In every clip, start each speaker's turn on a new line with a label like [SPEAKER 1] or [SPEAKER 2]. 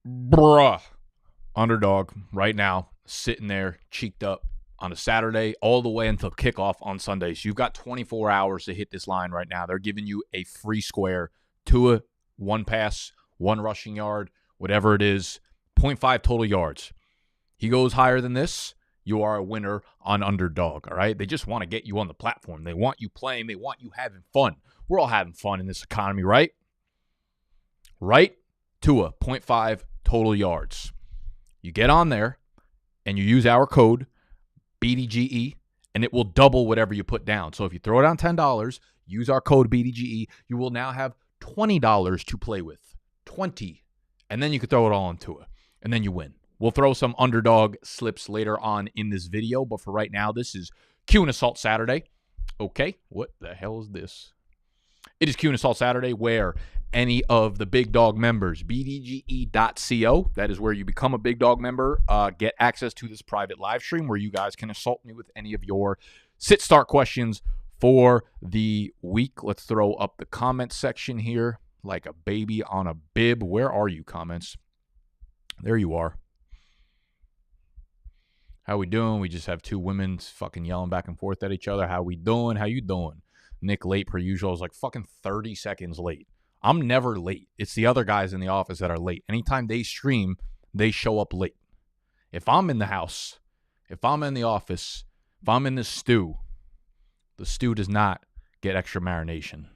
[SPEAKER 1] Bruh. Underdog right now, sitting there, cheeked up on a Saturday all the way until kickoff on Sunday. So you've got 24 hours to hit this line right now. They're giving you a free square. Tua, one pass, one rushing yard, whatever it is, zero point 0.5 total yards. He goes higher than this, you are a winner on Underdog, all right? They just want to get you on the platform. They want you playing. They want you having fun. We're all having fun in this economy, right? Right? Tua, 0.5 total yards. You get on there and you use our code, BDGE, and it will double whatever you put down. So if you throw down $10, use our code BDGE, you will now have $20 to play with. 20. And then you can throw it all into it. And then you win. We'll throw some Underdog slips later on in this video, but for right now, this is Q and Assault Saturday. Okay, what the hell is this? It is Q and Assault Saturday, where any of the Big Dog members, bdge.co, that is where you become a Big Dog member, get access to this private live stream where you guys can assault me with any of your sit-start questions for the week. Let's throw up the comment section here like a baby on a bib. Where are you, comments? There you are. How we doing? We just have two women fucking yelling back and forth at each other. How we doing? How you doing? Nick late per usual. I was like fucking 30 seconds late. I'm never late. It's the other guys in the office that are late. Anytime they stream, they show up late. If I'm in the house, if I'm in the office, if I'm in the stew does not get extra marination.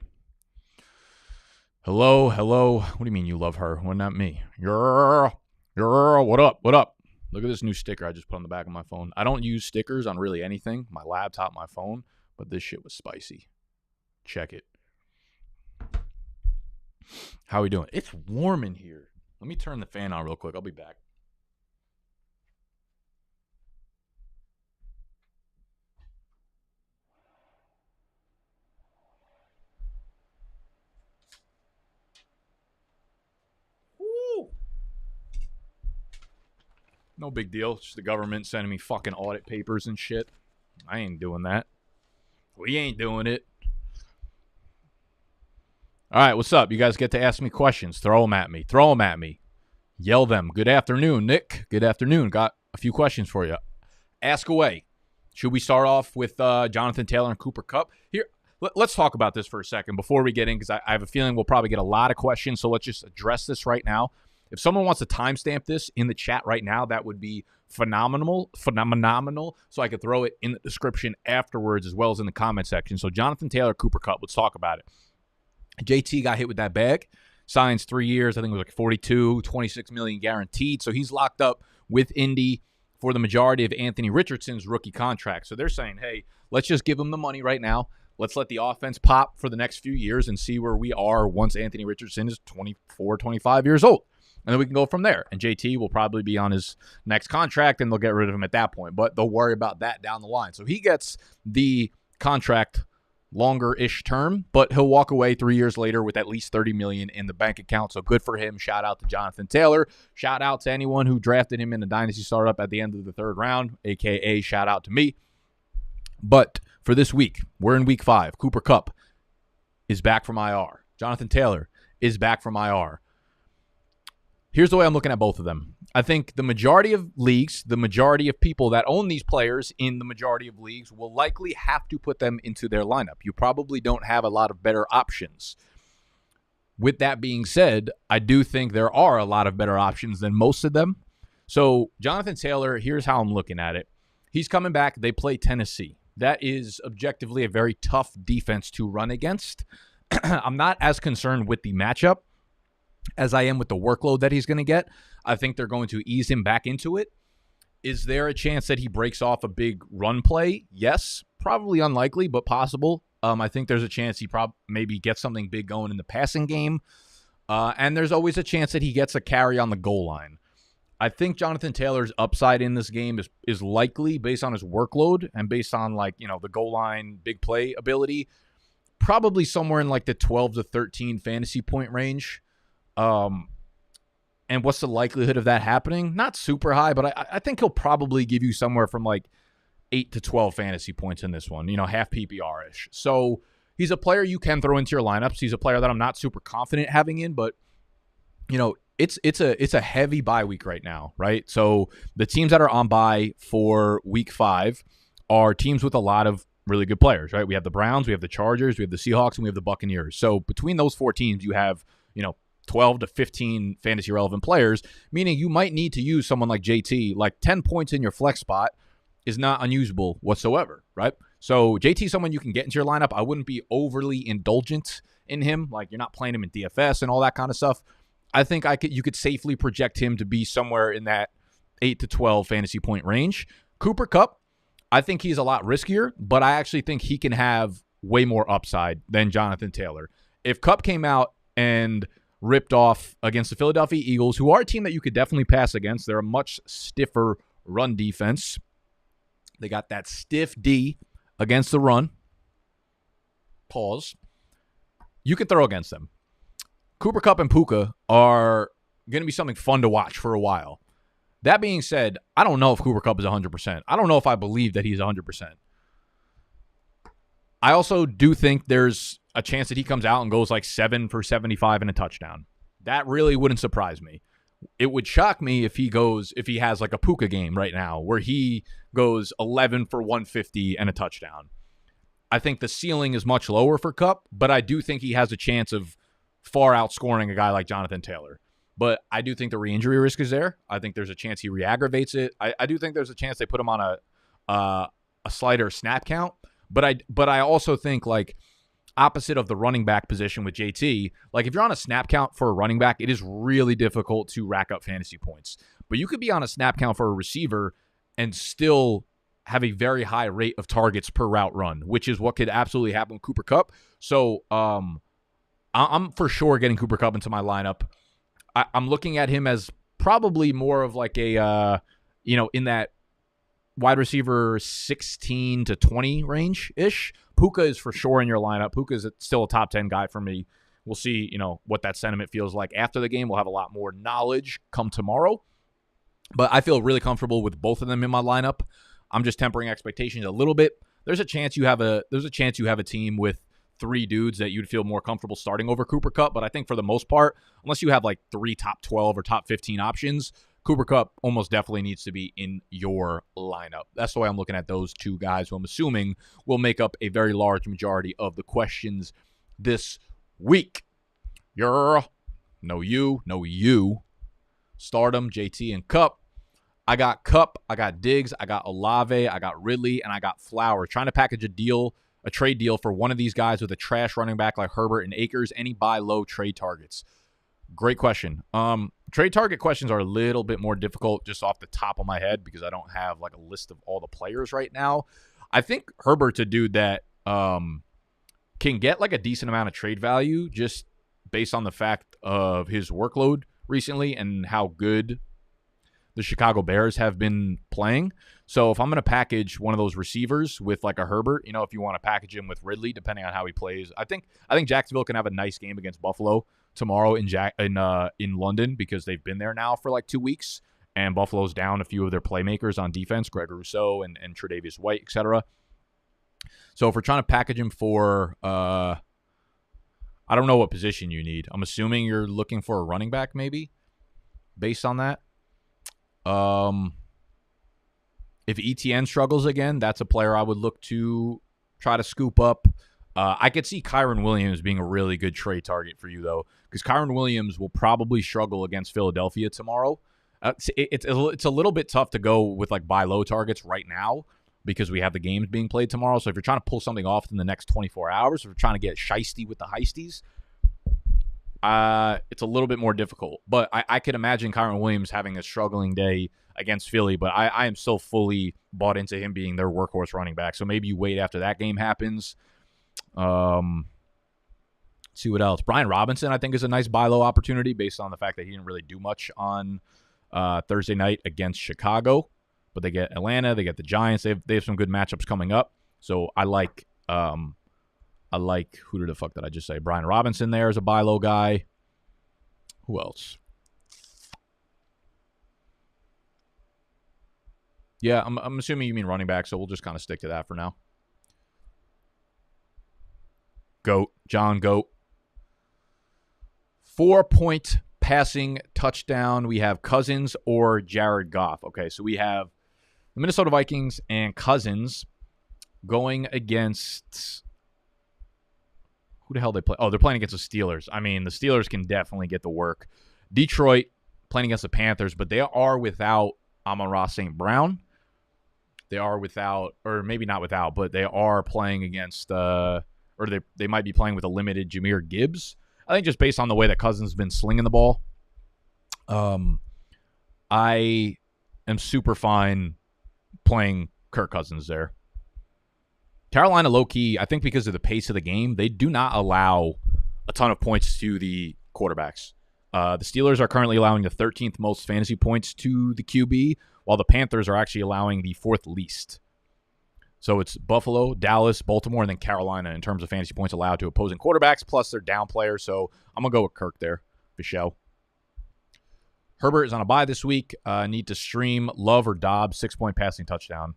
[SPEAKER 1] Hello. What do you mean you love her? Well, not me. You're what up? Look at this new sticker I just put on the back of my phone. I don't use stickers on really anything, my laptop, my phone, but this shit was spicy. Check it. How we doing? It's warm in here. Let me turn the fan on real quick. I'll be back. Woo! No big deal. It's just the government sending me fucking audit papers and shit. I ain't doing that. We ain't doing it. All right, what's up? You guys get to ask me questions. Throw them at me. Yell them. Good afternoon, Nick. Good afternoon. Got a few questions for you. Ask away. Should we start off with Jonathan Taylor and Cooper Kupp? Here, let's talk about this for a second before we get in, because I have a feeling we'll probably get a lot of questions, so let's just address this right now. If someone wants to timestamp this in the chat right now, that would be phenomenal, so I could throw it in the description afterwards as well as in the comment section. So Jonathan Taylor, Cooper Kupp, let's talk about it. JT got hit with that bag, signs 3 years. I think it was like 42, 26 million guaranteed. So he's locked up with Indy for the majority of Anthony Richardson's rookie contract. So they're saying, hey, let's just give him the money right now. Let's let the offense pop for the next few years and see where we are once Anthony Richardson is 24, 25 years old. And then we can go from there. And JT will probably be on his next contract, and they'll get rid of him at that point. But they'll worry about that down the line. So he gets the contract longer-ish term, but he'll walk away 3 years later with at least $30 million in the bank account. So good for him. Shout out to Jonathan Taylor. Shout out to anyone who drafted him in the dynasty startup at the end of the third round, a.k.a. shout out to me. But for this week, we're in week 5. Cooper Kupp is back from IR. Jonathan Taylor is back from IR. Here's the way I'm looking at both of them. I think the majority of leagues, the majority of people that own these players in the majority of leagues will likely have to put them into their lineup. You probably don't have a lot of better options. With that being said, I do think there are a lot of better options than most of them. So Jonathan Taylor, here's how I'm looking at it. He's coming back. They play Tennessee. That is objectively a very tough defense to run against. I'm not as concerned with the matchup as I am with the workload that he's going to get. I think they're going to ease him back into it. Is there a chance that he breaks off a big run play? Yes, probably unlikely, but possible. I think there's a chance he maybe gets something big going in the passing game. And there's always a chance that he gets a carry on the goal line. I think Jonathan Taylor's upside in this game is likely based on his workload and based on the goal line big play ability, probably somewhere in like the 12 to 13 fantasy point range. And what's the likelihood of that happening? Not super high, but I think he'll probably give you somewhere from like 8 to 12 fantasy points in this one, half PPR-ish. So he's a player you can throw into your lineups. He's a player that I'm not super confident having in, but, it's a heavy bye week right now, right? So the teams that are on bye for week 5 are teams with a lot of really good players, right? We have the Browns, we have the Chargers, we have the Seahawks, and we have the Buccaneers. So between those 4 teams, you have, 12 to 15 fantasy relevant players, meaning you might need to use someone like JT. Like 10 points in your flex spot is not unusable whatsoever, right? So JT is someone you can get into your lineup. I wouldn't be overly indulgent in him. Like, you're not playing him in DFS and all that kind of stuff. I think you could safely project him to be somewhere in that 8 to 12 fantasy point range. Cooper Kupp, I think he's a lot riskier, but I actually think he can have way more upside than Jonathan Taylor. If Kupp came out and ripped off against the Philadelphia Eagles, who are a team that you could definitely pass against, they're a much stiffer run defense. They got that stiff D against the run. Pause. You could throw against them. Cooper Kupp and Puka are going to be something fun to watch for a while. That being said, I don't know if Cooper Kupp is 100%. I don't know if I believe that he's 100%. I also do think there's a chance that he comes out and goes like 7 for 75 and a touchdown. That really wouldn't surprise me. It would shock me if he has like a Puka game right now where he goes 11 for 150 and a touchdown. I think the ceiling is much lower for Kupp, but I do think he has a chance of far outscoring a guy like Jonathan Taylor. But I do think the re-injury risk is there. I think there's a chance he re-aggravates it. I do think there's a chance they put him on a slighter snap count. But I also think, like, opposite of the running back position with JT, like, if you're on a snap count for a running back, it is really difficult to rack up fantasy points. But you could be on a snap count for a receiver and still have a very high rate of targets per route run, which is what could absolutely happen with Cooper Kupp. So I'm for sure getting Cooper Kupp into my lineup. I'm looking at him as probably more of like a, in that wide receiver 16 to 20 range-ish. Puka is for sure in your lineup. Puka is still a top 10 guy for me. We'll see, what that sentiment feels like after the game. We'll have a lot more knowledge come tomorrow. But I feel really comfortable with both of them in my lineup. I'm just tempering expectations a little bit. There's a chance you have a team with 3 dudes that you'd feel more comfortable starting over Cooper Kupp, but I think for the most part, unless you have like 3 top 12 or top 15 options, Cooper Kupp almost definitely needs to be in your lineup. That's the way I'm looking at those 2 guys who I'm assuming will make up a very large majority of the questions this week. No you. Stardom, JT, and Kupp. I got Kupp, I got Diggs, I got Olave, I got Ridley, and I got Flowers. Trying to package a trade deal for one of these guys with a trash running back like Herbert and Akers. Any buy low trade targets? Great question. Trade target questions are a little bit more difficult just off the top of my head because I don't have like a list of all the players right now. I think Herbert's a dude that can get like a decent amount of trade value just based on the fact of his workload recently and how good the Chicago Bears have been playing. So if I'm going to package one of those receivers with like a Herbert, if you want to package him with Ridley, depending on how he plays, I think Jacksonville can have a nice game against Buffalo tomorrow in London because they've been there now for like 2 weeks, and Buffalo's down a few of their playmakers on defense, Greg Rousseau and Tre'Davious White, etc. So if we're trying to package him for, I don't know what position you need. I'm assuming you're looking for a running back maybe based on that. If ETN struggles again, that's a player I would look to try to scoop up. I could see Kyren Williams being a really good trade target for you, though, because Kyren Williams will probably struggle against Philadelphia tomorrow. It's a little bit tough to go with like buy low targets right now because we have the games being played tomorrow. So if you're trying to pull something off in the next 24 hours, if you're trying to get shiesty with the heisties, it's a little bit more difficult. But I could imagine Kyren Williams having a struggling day against Philly, but I am still fully bought into him being their workhorse running back. So maybe you wait after that game happens. See what else. Brian Robinson, I think, is a nice buy low opportunity based on the fact that he didn't really do much on Thursday night against Chicago. But they get Atlanta, they get the Giants. They have some good matchups coming up. So I like who the fuck did I just say? Brian Robinson there is a buy low guy. Who else? Yeah, I'm assuming you mean running back, so we'll just kind of stick to that for now. John Goat. 4-point passing touchdown, we have Cousins or Jared Goff. Okay, so we have the Minnesota Vikings and Cousins going against... Who the hell they play? Oh, they're playing against the Steelers. I mean, the Steelers can definitely get the work. Detroit playing against the Panthers, but they are without Amon-Ra St. Brown. They are without, or maybe not without, but they are playing against, or they might be playing with a limited Jahmyr Gibbs. I think just based on the way that Cousins has been slinging the ball, I am super fine playing Kirk Cousins there. Carolina, low-key, I think because of the pace of the game, they do not allow a ton of points to the quarterbacks. The Steelers are currently allowing the 13th most fantasy points to the QB, while the Panthers are actually allowing the 4th least. So it's Buffalo, Dallas, Baltimore, and then Carolina in terms of fantasy points allowed to opposing quarterbacks, plus their down players. So I'm going to go with Kirk there for show. Herbert is on a bye this week. Need to stream Love or Dobbs, 6-point passing touchdown.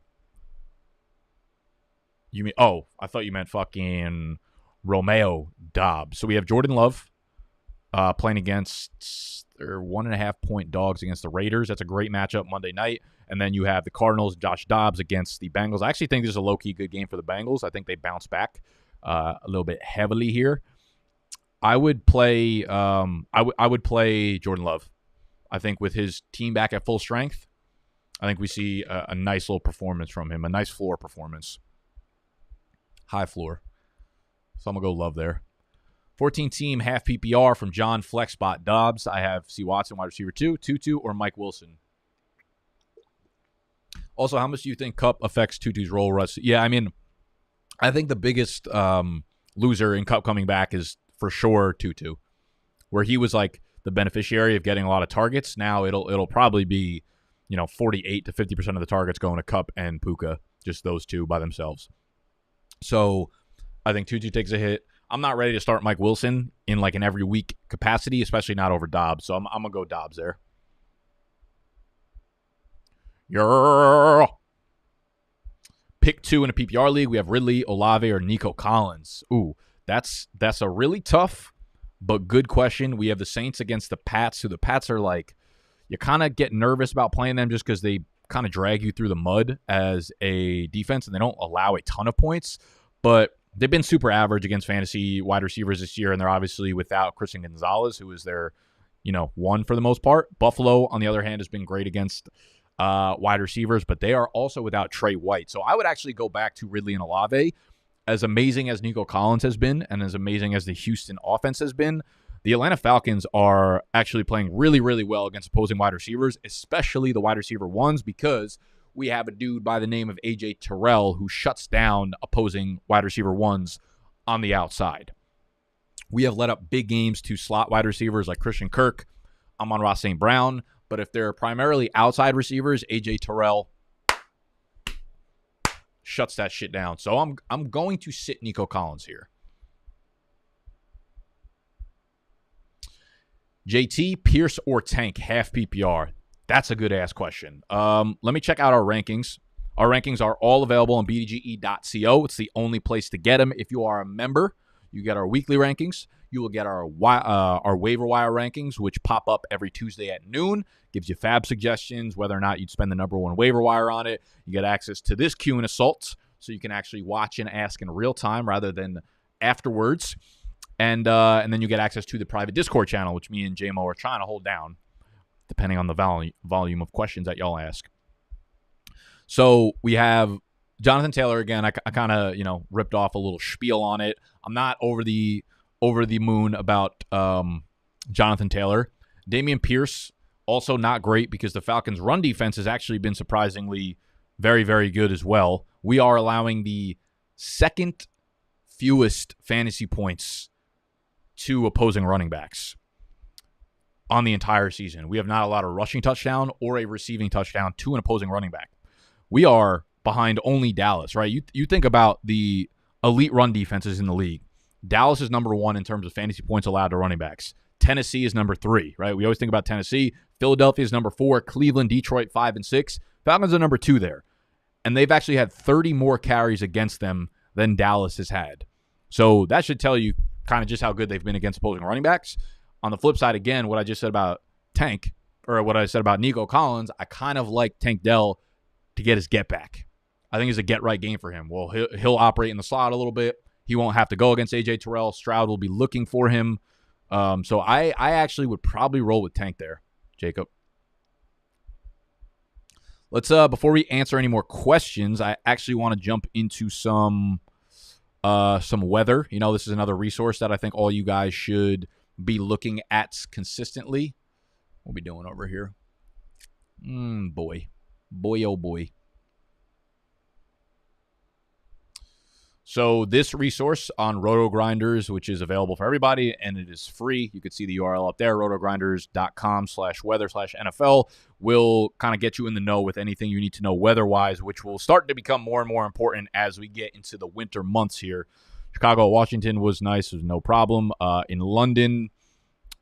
[SPEAKER 1] You mean? Oh, I thought you meant fucking Romeo Dobbs. So we have Jordan Love playing against their 1.5-point dogs against the Raiders. That's a great matchup Monday night. And then you have the Cardinals, Josh Dobbs against the Bengals. I actually think this is a low-key good game for the Bengals. I think they bounce back a little bit heavily here. I would play. I would play Jordan Love. I think with his team back at full strength, I think we see a nice little performance from him, a nice floor performance. High floor. So I'm going to go Love there. 14-team half PPR from John Flexbot Dobbs. I have C. Watson, wide receiver 2, Tutu, or Mike Wilson. Also, how much do you think Kupp affects Tutu's role, Russ? Yeah, I mean, I think the biggest loser in Kupp coming back is for sure Tutu, where he was like the beneficiary of getting a lot of targets. Now it'll probably be, 48 to 50% of the targets going to Kupp and Puka, just those two by themselves. So I think Tutu takes a hit. I'm not ready to start Mike Wilson in like an every week capacity, especially not over Dobbs. So I'm going to go Dobbs there. Yeah. Pick 2 in a PPR league. We have Ridley, Olave, or Nico Collins. Ooh, that's a really tough but good question. We have the Saints against the Pats, who the Pats are like, you kind of get nervous about playing them just because they kind of drag you through the mud as a defense, and they don't allow a ton of points. But they've been super average against fantasy wide receivers this year, and they're obviously without Christian Gonzalez, who is their, one for the most part. Buffalo, on the other hand, has been great against wide receivers, but they are also without Trey White. So I would actually go back to Ridley and Olave. As amazing as Nico Collins has been, and as amazing as the Houston offense has been, the Atlanta Falcons are actually playing really, really well against opposing wide receivers, especially the wide receiver ones, because we have a dude by the name of A.J. Terrell who shuts down opposing wide receiver ones on the outside. We have let up big games to slot wide receivers like Christian Kirk, Amon-Ra St. Brown, but if they're primarily outside receivers, A.J. Terrell shuts that shit down. So I'm going to sit Nico Collins here. JT, Pierce, or Tank, half PPR. That's a good-ass question. Let me check out our rankings. Our rankings are all available on bdge.co. It's the only place to get them. If you are a member, you get our weekly rankings. You will get our waiver wire rankings, which pop up every Tuesday at noon. Gives you fab suggestions, whether or not you'd spend the number one waiver wire on it. You get access to this Q and Assault, so you can actually watch and ask in real time rather than afterwards. And then you get access to the private Discord channel, which me and JMO are trying to hold down, depending on the volume of questions that y'all ask. So we have Jonathan Taylor again. I kind of ripped off a little spiel on it. I'm not over the moon about Jonathan Taylor. Dameon Pierce, also not great because the Falcons' run defense has actually been surprisingly very, very good as well. We are allowing the second fewest fantasy points to opposing running backs on the entire season. We have not allowed a rushing touchdown or a receiving touchdown to an opposing running back. We are behind only Dallas, right? You think about the elite run defenses in the league. Dallas is number 1 in terms of fantasy points allowed to running backs. Tennessee is number 3, right? We always think about Tennessee. Philadelphia is number 4. Cleveland, Detroit, 5 and 6. Falcons are number 2 there. And they've actually had 30 more carries against them than Dallas has had. So that should tell you kind of just how good they've been against opposing running backs. On the flip side, again, what I just said about Tank, or what I said about Nico Collins, I kind of like Tank Dell to get his get back. I think it's a get right game for him. Well, he'll operate in the slot a little bit. He won't have to go against A.J. Terrell. Stroud will be looking for him. So I actually would probably roll with Tank there, Jacob. Let's before we answer any more questions, I actually want to jump into some weather. This is another resource that I think all you guys should be looking at consistently. What are we doing over here? Boy, oh boy. So this resource on Roto Grinders, which is available for everybody, and it is free. You could see the URL up there, rotogrinders.com/weather/NFL, will kind of get you in the know with anything you need to know weather-wise, which will start to become more and more important as we get into the winter months here. Chicago, Washington was nice. There's no problem. In London,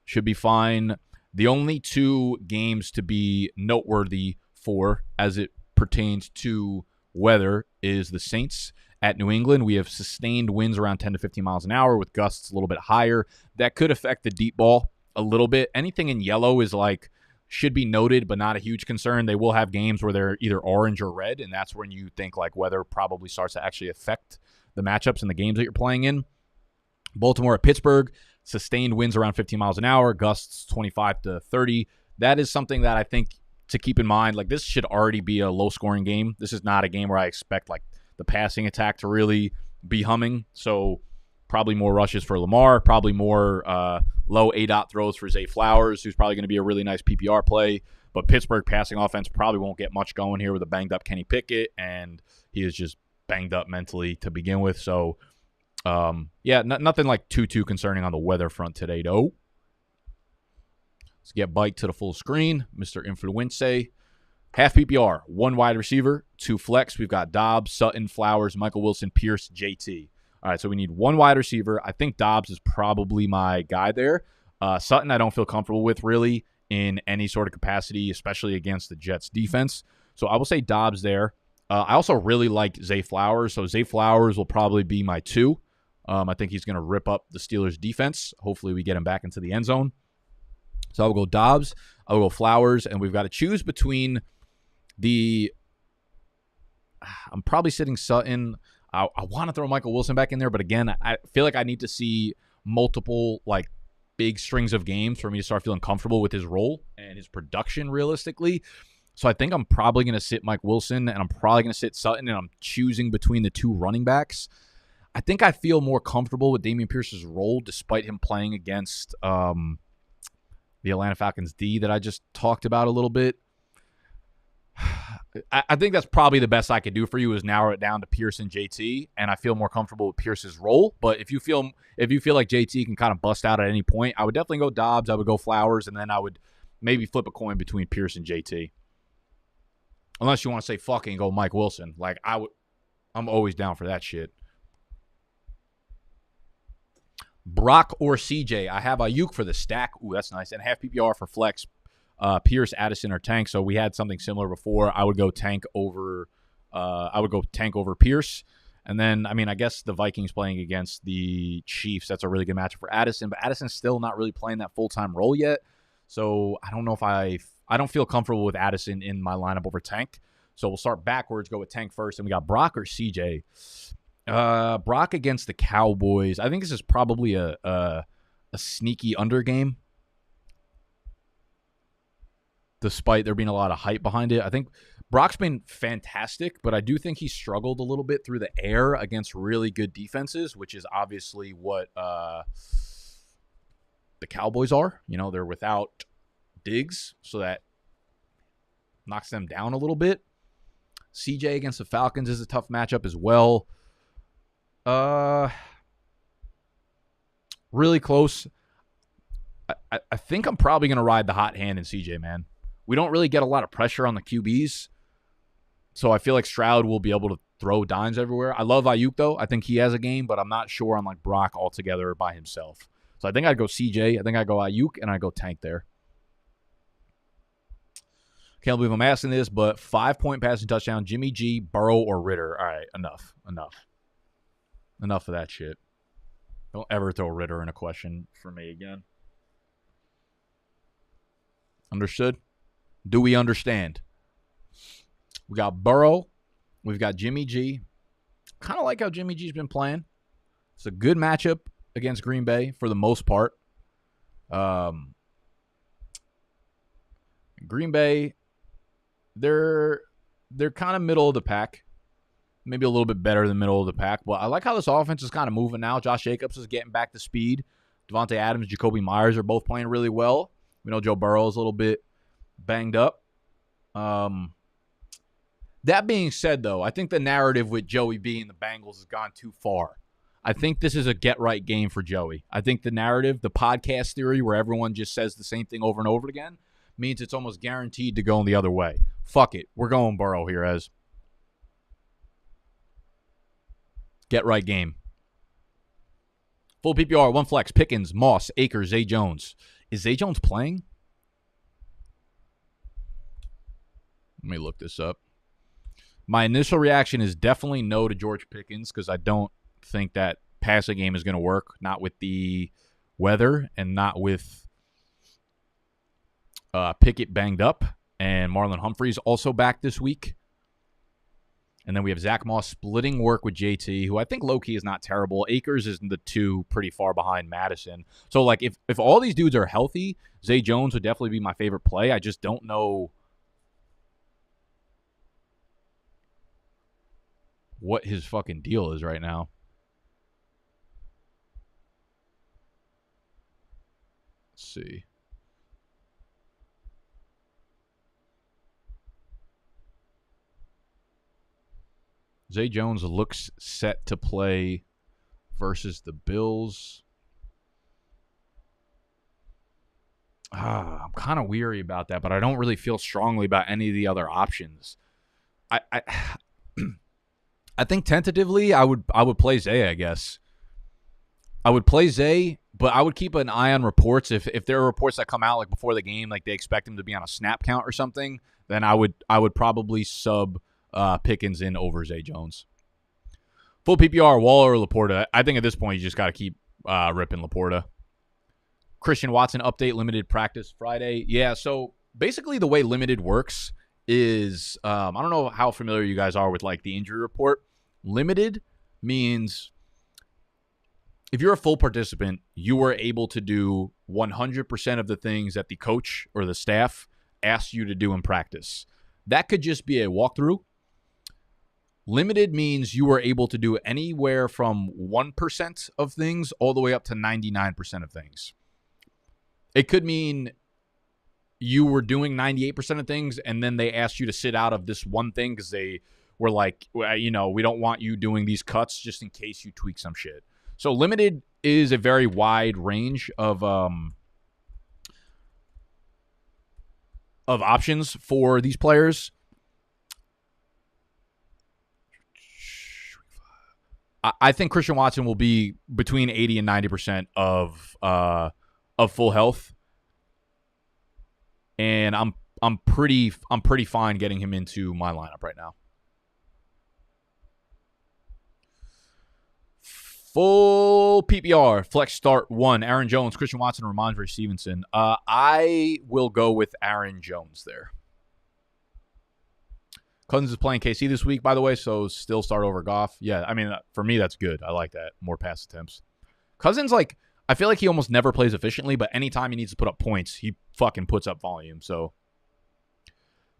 [SPEAKER 1] should be fine. The only two games to be noteworthy for as it pertains to weather is the Saints at New England. We have sustained winds around 10 to 15 miles an hour with gusts a little bit higher. That could affect the deep ball a little bit. Anything in yellow is should be noted, but not a huge concern. They will have games where they're either orange or red, and that's when you think weather probably starts to actually affect the matchups and the games that you're playing in. Baltimore at Pittsburgh, sustained winds around 15 miles an hour, gusts 25 to 30. That is something that I think to keep in mind. This should already be a low-scoring game. This is not a game where I expect the passing attack to really be humming. So probably more rushes for Lamar, probably more low A-dot throws for Zay Flowers, who's probably going to be a really nice PPR play. But Pittsburgh passing offense probably won't get much going here with a banged-up Kenny Pickett, and he is just banged up mentally to begin with. So, nothing too concerning on the weather front today, though. Let's get Bike to the full screen. Mr. Influence. Half PPR, one wide receiver, two flex. We've got Dobbs, Sutton, Flowers, Michael Wilson, Pierce, JT. All right, so we need one wide receiver. I think Dobbs is probably my guy there. Sutton I don't feel comfortable with really in any sort of capacity, especially against the Jets defense. So I will say Dobbs there. I also really like Zay Flowers. So Zay Flowers will probably be my 2. I think he's going to rip up the Steelers defense. Hopefully we get him back into the end zone. So I will go Dobbs. I will go Flowers. And we've got to choose between I'm probably sitting Sutton. I want to throw Michael Wilson back in there, but again, I feel like I need to see multiple big strings of games for me to start feeling comfortable with his role and his production realistically. So I think I'm probably going to sit Mike Wilson, and I'm probably going to sit Sutton, and I'm choosing between the two running backs. I think I feel more comfortable with Dameon Pierce's role despite him playing against the Atlanta Falcons D that I just talked about a little bit. I think that's probably the best I could do for you is narrow it down to Pierce and JT, and I feel more comfortable with Pierce's role. But if you feel like JT can kind of bust out at any point, I would definitely go Dobbs. I would go Flowers, and then I would maybe flip a coin between Pierce and JT. Unless you want to say fucking go Mike Wilson, I'm always down for that shit. Brock or CJ, I have Ayuk for the stack. Ooh, that's nice, and half PPR for flex. Pierce, Addison, or Tank. So we had something similar before. I would go Tank over Pierce. And then, I guess the Vikings playing against the Chiefs, that's a really good matchup for Addison. But Addison's still not really playing that full-time role yet. So I don't know if I don't feel comfortable with Addison in my lineup over Tank. So we'll start backwards, go with Tank first. And we got Brock or CJ. Brock against the Cowboys. I think this is probably a sneaky under game, despite there being a lot of hype behind it. I think Brock's been fantastic, but I do think he struggled a little bit through the air against really good defenses, which is obviously what the Cowboys are. They're without Diggs, so that knocks them down a little bit. CJ against the Falcons is a tough matchup as well. Really close. I think I'm probably going to ride the hot hand in CJ, man. We don't really get a lot of pressure on the QBs, so I feel like Stroud will be able to throw dimes everywhere. I love Ayuk, though. I think he has a game, but I'm not sure on Brock altogether by himself. So I think I'd go CJ. I think I'd go Ayuk, and I'd go Tank there. Can't believe I'm asking this, but 5-point passing touchdown, Jimmy G, Burrow, or Ritter. All right, enough. Enough of that shit. Don't ever throw Ritter in a question for me again. Understood? Do we understand? We got Burrow. We've got Jimmy G. Kind of like how Jimmy G's been playing. It's a good matchup against Green Bay for the most part. Green Bay, they're kind of middle of the pack. Maybe a little bit better than middle of the pack. But I like how this offense is kind of moving now. Josh Jacobs is getting back to speed. Devontae Adams, Jacoby Myers are both playing really well. We know Joe Burrow is a little bit banged up. That being said, though, I think the narrative with Joey B and the Bengals has gone too far. I think this is a get-right game for Joey. I think the narrative, the podcast theory where everyone just says the same thing over and over again, means it's almost guaranteed to go in the other way. Fuck it. We're going Burrow here as get-right game. Full PPR, one flex, Pickens, Moss, Akers, Zay Jones. Is Zay Jones playing? Let me look this up. My initial reaction is definitely no to George Pickens because I don't think that passing game is going to work. Not with the weather and not with Pickett banged up. And Marlon Humphrey's also back this week. And then we have Zach Moss splitting work with JT, who I think low-key is not terrible. Akers is the two pretty far behind Madison. So, like, if all these dudes are healthy, Zay Jones would definitely be my favorite play. I just don't know what his fucking deal is right now. Let's see. Zay Jones looks set to play versus the Bills. I'm kind of weary about that, but I don't really feel strongly about any of the other options. I think tentatively I would play Zay, I guess. I would play Zay, but I would keep an eye on reports. If there are reports that come out like before the game, like they expect him to be on a snap count or something, then I would probably sub Pickens in over Zay Jones. Full PPR, Waller or Laporta. I think at this point you just got to keep ripping Laporta. Christian Watson update, limited practice Friday. Yeah, so basically the way limited works is, I don't know how familiar you guys are with like the injury report. Limited means if you're a full participant, you were able to do 100% of the things that the coach or the staff asked you to do in practice. That could just be a walkthrough. Limited means you were able to do anywhere from 1% of things all the way up to 99% of things. It could mean you were doing 98% of things and then they asked you to sit out of this one thing because they were like, we don't want you doing these cuts just in case you tweak some shit. So limited is a very wide range of options for these players. I think Christian Watson will be between 80 and 90% of full health, and I'm pretty fine getting him into my lineup right now. Full PPR, flex start 1, Aaron Jones, Christian Watson, Ramondre Stevenson. I will go with Aaron Jones there. Cousins is playing KC this week, by the way, so still start over Goff. Yeah, I mean, for me, that's good. I like that. More pass attempts. Cousins, I feel like he almost never plays efficiently, but anytime he needs to put up points, he fucking puts up volume. So,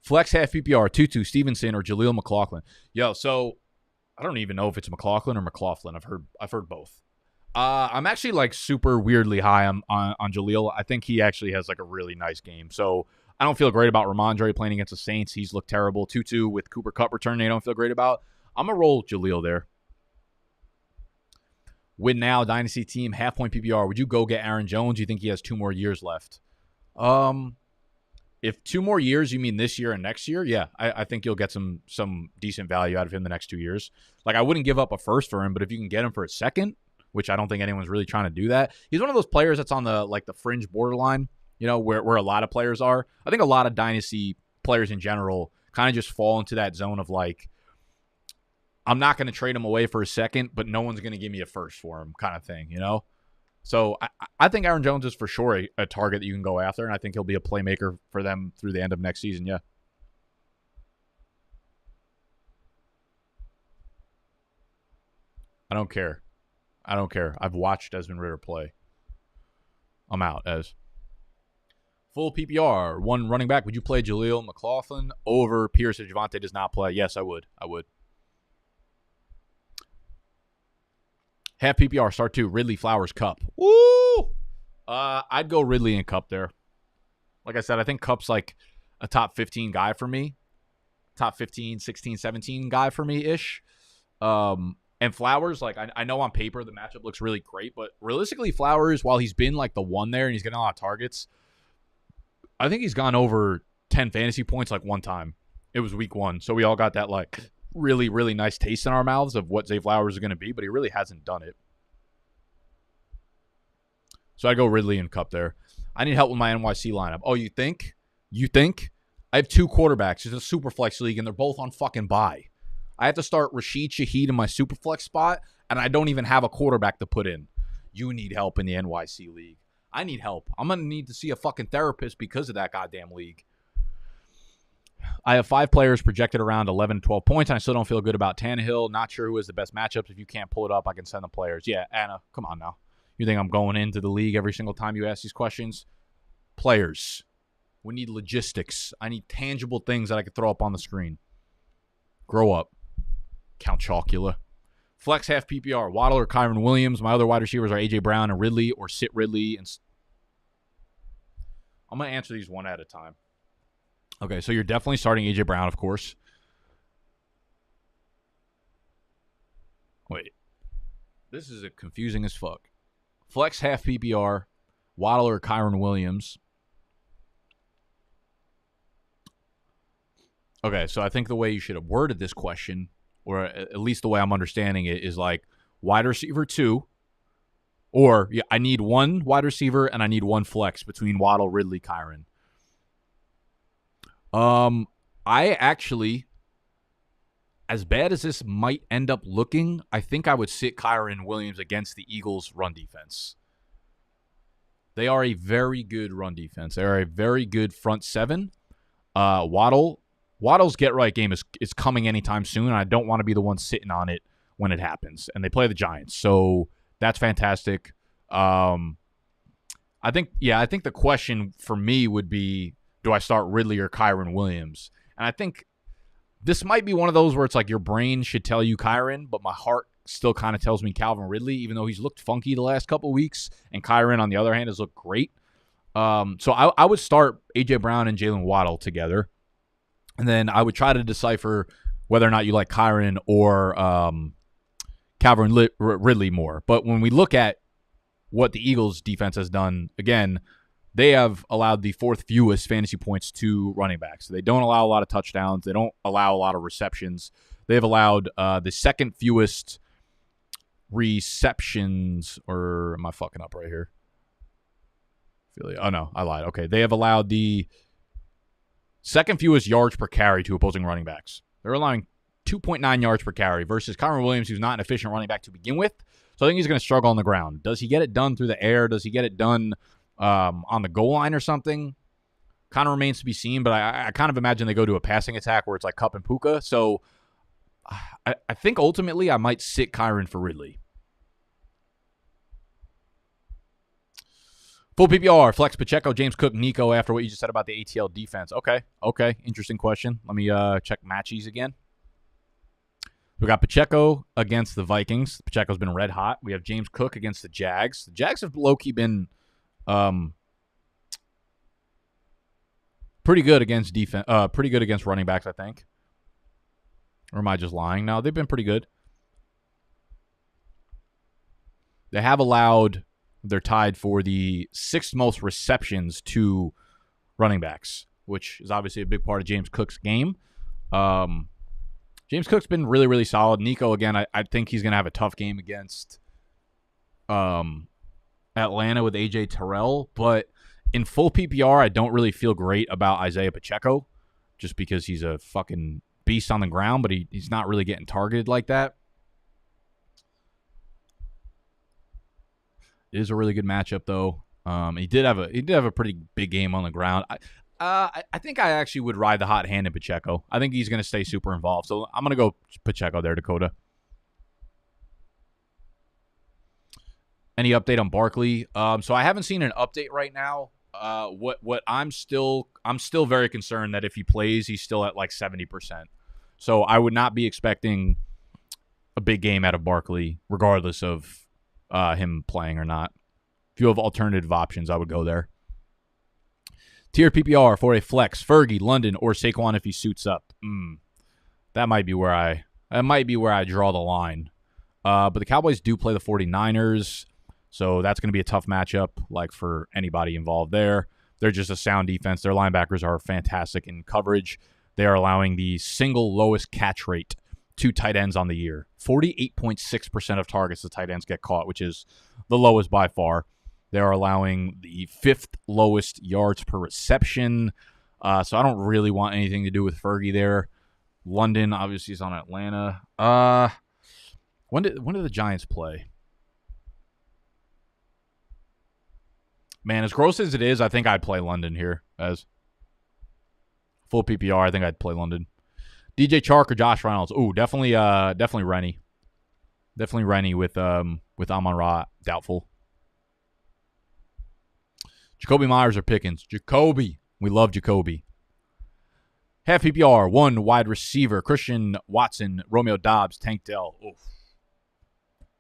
[SPEAKER 1] flex half PPR, Tutu, Stevenson, or Jaleel McLaughlin. Yo, so I don't even know if it's McLaughlin or McLaughlin. I've heard both. I'm actually super weirdly high on Jaleel. I think he actually has a really nice game. So I don't feel great about Ramondre playing against the Saints. He's looked terrible. Tutu with Cooper Kupp returning, I don't feel great about. I'm going to roll Jaleel there. Win now, dynasty team, half-point PPR. Would you go get Aaron Jones? Do you think he has 2 more years left? If 2 more years, you mean this year and next year? Yeah, I think you'll get some decent value out of him the next 2 years. I wouldn't give up a first for him, but if you can get him for a second, which I don't think anyone's really trying to do that. He's one of those players that's on the the fringe borderline, where a lot of players are. I think a lot of dynasty players in general kind of just fall into that zone of I'm not going to trade him away for a second, but no one's going to give me a first for him kind of thing, So I think Aaron Jones is for sure a target that you can go after, and I think he'll be a playmaker for them through the end of next season, yeah. I don't care. I don't care. I've watched Desmond Ridder play. I'm out, as. Full PPR, one running back. Would you play Jaleel McLaughlin over Pierce if Javonte does not play? Yes, I would. I would. Half PPR, start two. Ridley, Flowers, Kupp. Woo! I'd go Ridley and Kupp there. Like I said, I think Kupp's like a top 15 guy for me. Top 15, 16, 17 guy for me-ish. And Flowers, like, I know on paper the matchup looks really great, but realistically, Flowers, while he's been like the one there and he's getting a lot of targets, I think he's gone over 10 fantasy points like one time. It was week 1. So we all got that like really, really nice taste in our mouths of what Zay Flowers is going to be, but he really hasn't done it. So I go Ridley and Kupp there. I need help with my NYC lineup. Oh, you think? You think? I have 2 quarterbacks. It's a super flex league, and they're both on fucking bye. I have to start Rashid Shaheed in my super flex spot, and I don't even have a quarterback to put in. You need help in the NYC league. I need help. I'm going to need to see a fucking therapist because of that goddamn league. I have 5 players projected around 11 to 12 points, and I still don't feel good about Tannehill. Not sure who has the best matchups. If you can't pull it up, I can send the players. Yeah, Anna, come on now. You think I'm going into the league every single time you ask these questions? Players. We need logistics. I need tangible things that I can throw up on the screen. Grow up. Count Chocula. Flex half PPR. Waddle or Kyron Williams. My other wide receivers are A.J. Brown and Ridley, or sit Ridley. And I'm going to answer these one at a time. Okay, so you're definitely starting A.J. Brown, of course. Wait. This is confusing as fuck. Flex half PPR. Waddle or Kyron Williams. Okay, so I think the way you should have worded this question, or at least the way I'm understanding it, is like wide receiver 2, or yeah, I need 1 wide receiver and I need 1 flex between Waddle, Ridley, Kyron. I actually, as bad as this might end up looking, I think I would sit Kyron Williams against the Eagles' run defense. They are a very good run defense. They are a very good front 7. Waddle's get-right game is coming anytime soon, and I don't want to be the one sitting on it when it happens. And they play the Giants, so that's fantastic. I think the question for me would be, do I start Ridley or Kyron Williams? And I think this might be one of those where it's like your brain should tell you Kyron, but my heart still kind of tells me Calvin Ridley, even though he's looked funky the last couple weeks, and Kyron, on the other hand, has looked great. So I would start A.J. Brown and Jalen Waddle together. And then I would try to decipher whether or not you like Kyron or Calvin Ridley more. But when we look at what the Eagles' defense has done, again, they have allowed the 4th fewest fantasy points to running backs. They don't allow a lot of touchdowns. They don't allow a lot of receptions. They've allowed the 2nd fewest receptions, or am I fucking up right here? Oh, no, I lied. Okay, they have allowed the 2nd fewest yards per carry to opposing running backs. They're allowing 2.9 yards per carry versus Kyron Williams, who's not an efficient running back to begin with. So I think he's going to struggle on the ground. Does he get it done through the air? Does he get it done on the goal line or something? Kind of remains to be seen, but I kind of imagine they go to a passing attack where it's like Kupp and Puka. So I think ultimately I might sit Kyron for Ridley. Full PPR, Flex, Pacheco, James Cook, Nico, after what you just said about the ATL defense. Okay. Interesting question. Let me check matchies again. We got Pacheco against the Vikings. Pacheco's been red hot. We have James Cook against the Jags. The Jags have low-key been pretty good against defense. Pretty good against running backs, I think. Or am I just lying? No, they've been pretty good. They have allowed... They're tied for the 6th most receptions to running backs, which is obviously a big part of James Cook's game. James Cook's been really, really solid. Nico, again, I think he's going to have a tough game against Atlanta with A.J. Terrell. But in full PPR, I don't really feel great about Isaiah Pacheco just because he's a fucking beast on the ground, but he's not really getting targeted like that. It is a really good matchup, though. He did have a pretty big game on the ground. I think I actually would ride the hot hand in Pacheco. I think he's going to stay super involved. So I'm going to go Pacheco there, Dakota. Any update on Barkley? So I haven't seen an update right now. What I'm still very concerned that if he plays, he's still at like 70%. So I would not be expecting a big game out of Barkley, regardless of him playing or not. If you have alternative options, I would go there. Tier PPR for a flex: Fergie, London, or Saquon if he suits up. That might be where I draw the line. But the Cowboys do play the 49ers, so that's going to be a tough matchup, like for anybody involved there. They're just a sound defense. Their linebackers are fantastic in coverage. They are allowing the single lowest catch rate to tight ends on the year. 48.6% of targets the tight ends get caught, which is the lowest by far. They are allowing the 5th lowest yards per reception. So I don't really want anything to do with Fergie there. London obviously is on Atlanta. When did the Giants play? Man, as gross as it is, I think I'd play London here as full PPR. I think I'd play London. DJ Chark or Josh Reynolds? Ooh, definitely Rennie. Definitely Rennie with Amon-Ra doubtful. Jacoby Myers or Pickens? Jacoby. We love Jacoby. Half PPR, 1 wide receiver: Christian Watson, Romeo Doubs, Tank Dell. Oof.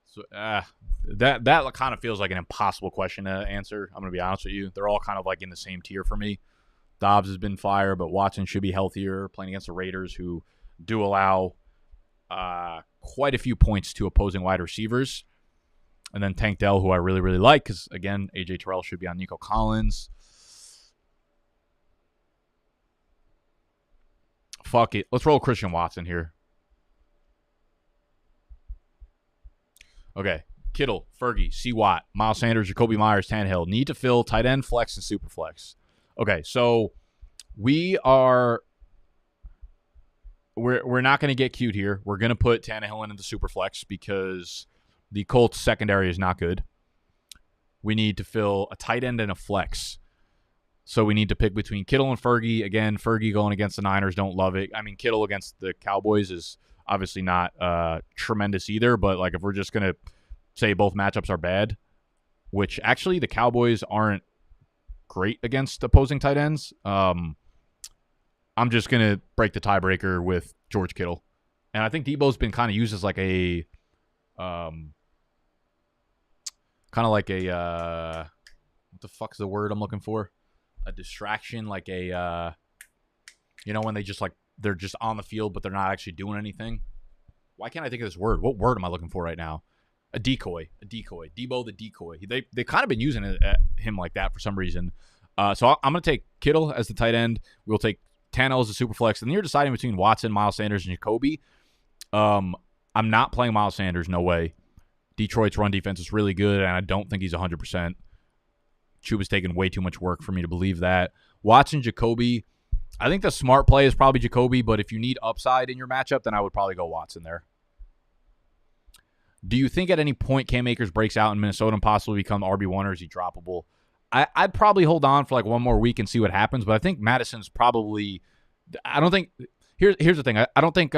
[SPEAKER 1] So that kind of feels like an impossible question to answer. I'm going to be honest with you. They're all kind of like in the same tier for me. Dobbs has been fire, but Watson should be healthier playing against the Raiders, who do allow quite a few points to opposing wide receivers. And then Tank Dell, who I really, really like, because, again, A.J. Terrell should be on Nico Collins. Fuck it. Let's roll Christian Watson here. Okay. Kittle, Fergie, C. Watt, Miles Sanders, Jacoby Myers, Tannehill. Need to fill tight end, flex, and super flex. Okay, so we're not going to get cute here. We're going to put Tannehill into the super flex because the Colts secondary is not good. We need to fill a tight end and a flex. So we need to pick between Kittle and Fergie. Again, Fergie going against the Niners, don't love it. I mean, Kittle against the Cowboys is obviously not tremendous either, but like if we're just going to say both matchups are bad, which actually the Cowboys aren't great against opposing tight ends, I'm just going to break the tiebreaker with George Kittle. And I think Debo's been kind of used as like a what the fuck's the word I'm looking for? A distraction, like a when they just like they're just on the field but they're not actually doing anything. Why can't I think of this word? What word am I looking for right now? A decoy. Debo the decoy. They've kind of been using him like that for some reason. So I'm going to take Kittle as the tight end. We'll take Tannehill as a super flex. And then you're deciding between Watson, Miles Sanders, and Jacoby. I'm not playing Miles Sanders. No way. Detroit's run defense is really good, and I don't think he's 100%. Chuba's taking way too much work for me to believe that. Watson, Jacoby. I think the smart play is probably Jacoby, but if you need upside in your matchup, then I would probably go Watson there. Do you think at any point Cam Akers breaks out in Minnesota and possibly become RB1, or is he droppable? I'd probably hold on for like one more week and see what happens, but I think Madison's probably – I don't think – here's the thing. I don't think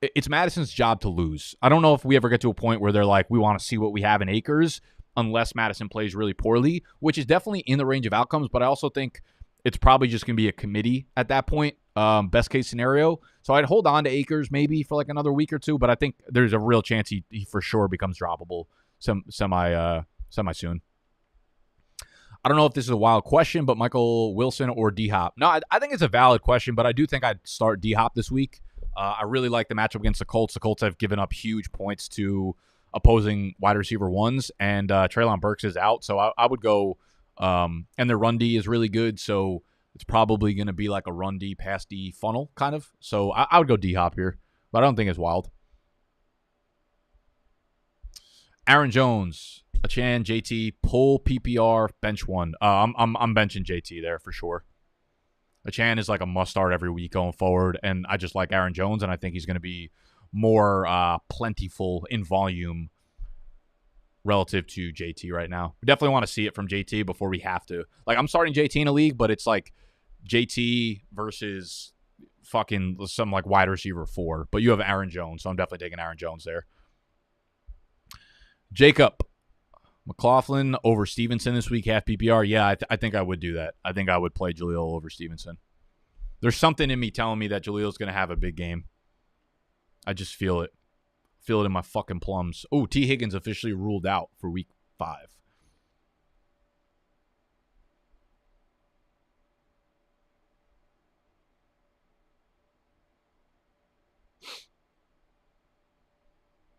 [SPEAKER 1] it's Madison's job to lose. I don't know if we ever get to a point where they're like, we want to see what we have in Akers unless Madison plays really poorly, which is definitely in the range of outcomes, but I also think it's probably just going to be a committee at that point, best case scenario. So I'd hold on to Akers maybe for like another week or two, but I think there's a real chance he for sure becomes droppable semi soon. I don't know if this is a wild question, but Michael Wilson or D-Hop? No, I think it's a valid question, but I do think I'd start D-Hop this week. I really like the matchup against the Colts. The Colts have given up huge points to opposing wide receiver ones, and Treylon Burks is out, so I would go and their run D is really good, so it's probably going to be like a run D, pass D funnel kind of. So I would go D-Hop here, but I don't think it's wild. Aaron Jones, Achan, JT, pull PPR, bench one. I'm benching JT there for sure. Achan is like a must start every week going forward, and I just like Aaron Jones, and I think he's going to be more plentiful in volume relative to JT right now. We definitely want to see it from JT before we have to. Like, I'm starting JT in a league, but it's like JT versus fucking some like wide receiver 4. But you have Aaron Jones, so I'm definitely taking Aaron Jones there. Jacob. McLaughlin over Stevenson this week, half PPR. Yeah, I think I would do that. I think I would play Jaleel over Stevenson. There's something in me telling me that Jaleel's going to have a big game. I just feel it. Feel it in my fucking plums. Oh, T. Higgins officially ruled out for week 5.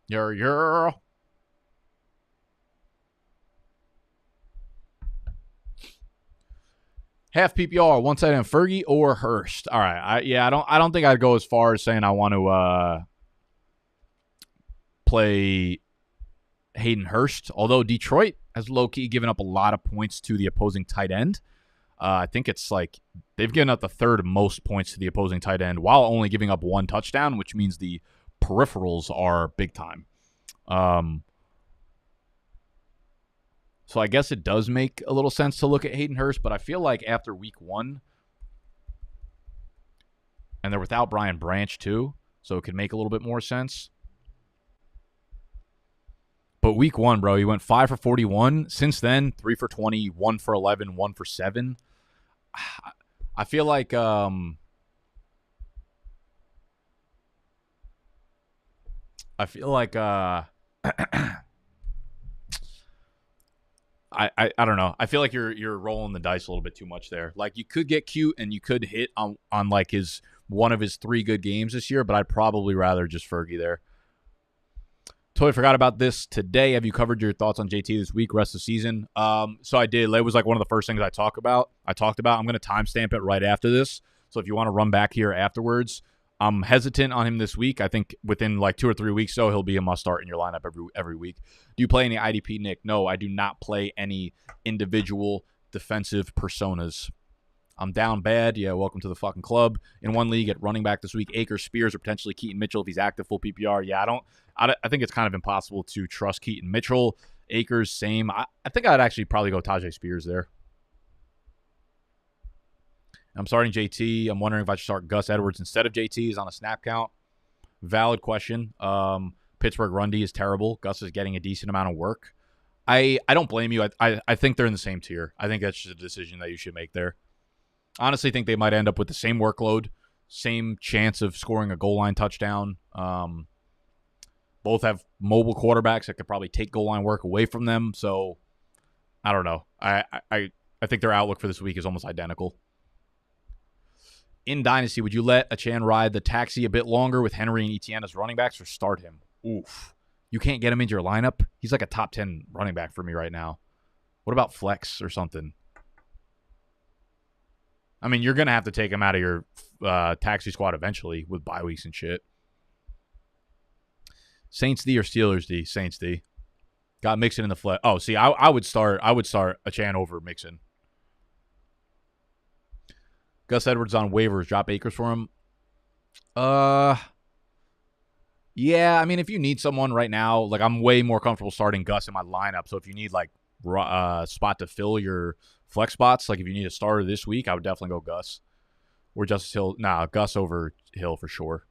[SPEAKER 1] Yeah. Half PPR, one side and Fergie or Hurst. All right, I don't think I'd go as far as saying I want to play Hayden Hurst. Although Detroit has low key given up a lot of points to the opposing tight end. I think it's like they've given up the 3rd most points to the opposing tight end while only giving up 1 touchdown, which means the peripherals are big time. So I guess it does make a little sense to look at Hayden Hurst, but I feel like after week 1, and they're without Brian Branch too, so it could make a little bit more sense. But week 1, bro, he went 5 for 41. Since then, 3 for 20, 1 for 11, 1 for 7. I feel like I don't know. I feel like you're rolling the dice a little bit too much there. Like, you could get cute and you could hit on like one of his 3 good games this year, but I'd probably rather just Fergie there. Totally forgot about this today. Have you covered your thoughts on JT this week, rest of the season? So I did. It was like one of the first things I talked about. I'm going to timestamp it right after this. So if you want to run back here afterwards, I'm hesitant on him this week. I think within like 2 or 3 weeks, so he'll be a must start in your lineup every week. Do you play any IDP, Nick? No, I do not play any individual defensive personas. I'm down bad. Yeah, welcome to the fucking club. In one league at running back this week, Akers, Spears, or potentially Keaton Mitchell if he's active full PPR. Yeah, I think it's kind of impossible to trust Keaton Mitchell. Akers, same. I think I'd actually probably go Tajay Spears there. I'm starting JT. I'm wondering if I should start Gus Edwards instead of JT. He's on a snap count. Valid question. Pittsburgh run D is terrible. Gus is getting a decent amount of work. I don't blame you. I think they're in the same tier. I think that's just a decision that you should make there. Honestly, think they might end up with the same workload, same chance of scoring a goal line touchdown. Both have mobile quarterbacks that could probably take goal line work away from them. So I don't know. I think their outlook for this week is almost identical. In Dynasty, would you let Achane ride the taxi a bit longer with Henry and Etienne as running backs or start him? Oof. You can't get him into your lineup? He's like a top 10 running back for me right now. What about flex or something? I mean, you're going to have to take him out of your taxi squad eventually with bye weeks and shit. Saints D or Steelers D? Saints D. Got Mixon in the flex. Oh, see, I would start Achane over Mixon. Gus Edwards on waivers. Drop Akers for him. Yeah, I mean, if you need someone right now, like I'm way more comfortable starting Gus in my lineup. So if you need like spot to fill your flex spots, like if you need a starter this week, I would definitely go Gus or Justice Hill. Nah, Gus over Hill for sure.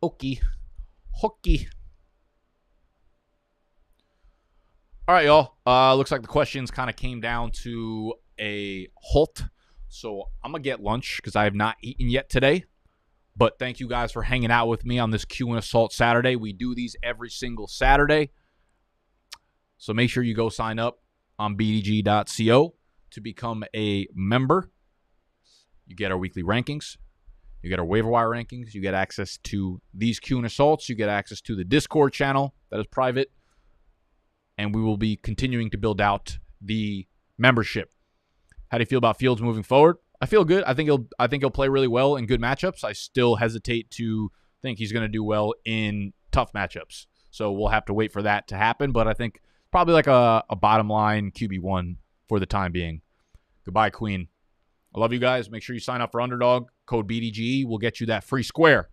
[SPEAKER 1] Okay. Hooky. All right, y'all. Looks like the questions kind of came down to a halt. So I'm going to get lunch because I have not eaten yet today. But thank you guys for hanging out with me on this Q and Assault Saturday. We do these every single Saturday. So make sure you go sign up on bdg.co to become a member. You get our weekly rankings. You get our waiver wire rankings. You get access to these Q and Assaults. You get access to the Discord channel that is private. And we will be continuing to build out the membership. How do you feel about Fields moving forward? I feel good. I think he'll play really well in good matchups. I still hesitate to think he's going to do well in tough matchups. So we'll have to wait for that to happen. But I think probably like a bottom line QB1 for the time being. Goodbye, Queen. I love you guys. Make sure you sign up for Underdog. Code BDGE will get you that free square.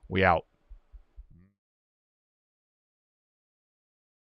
[SPEAKER 1] We out.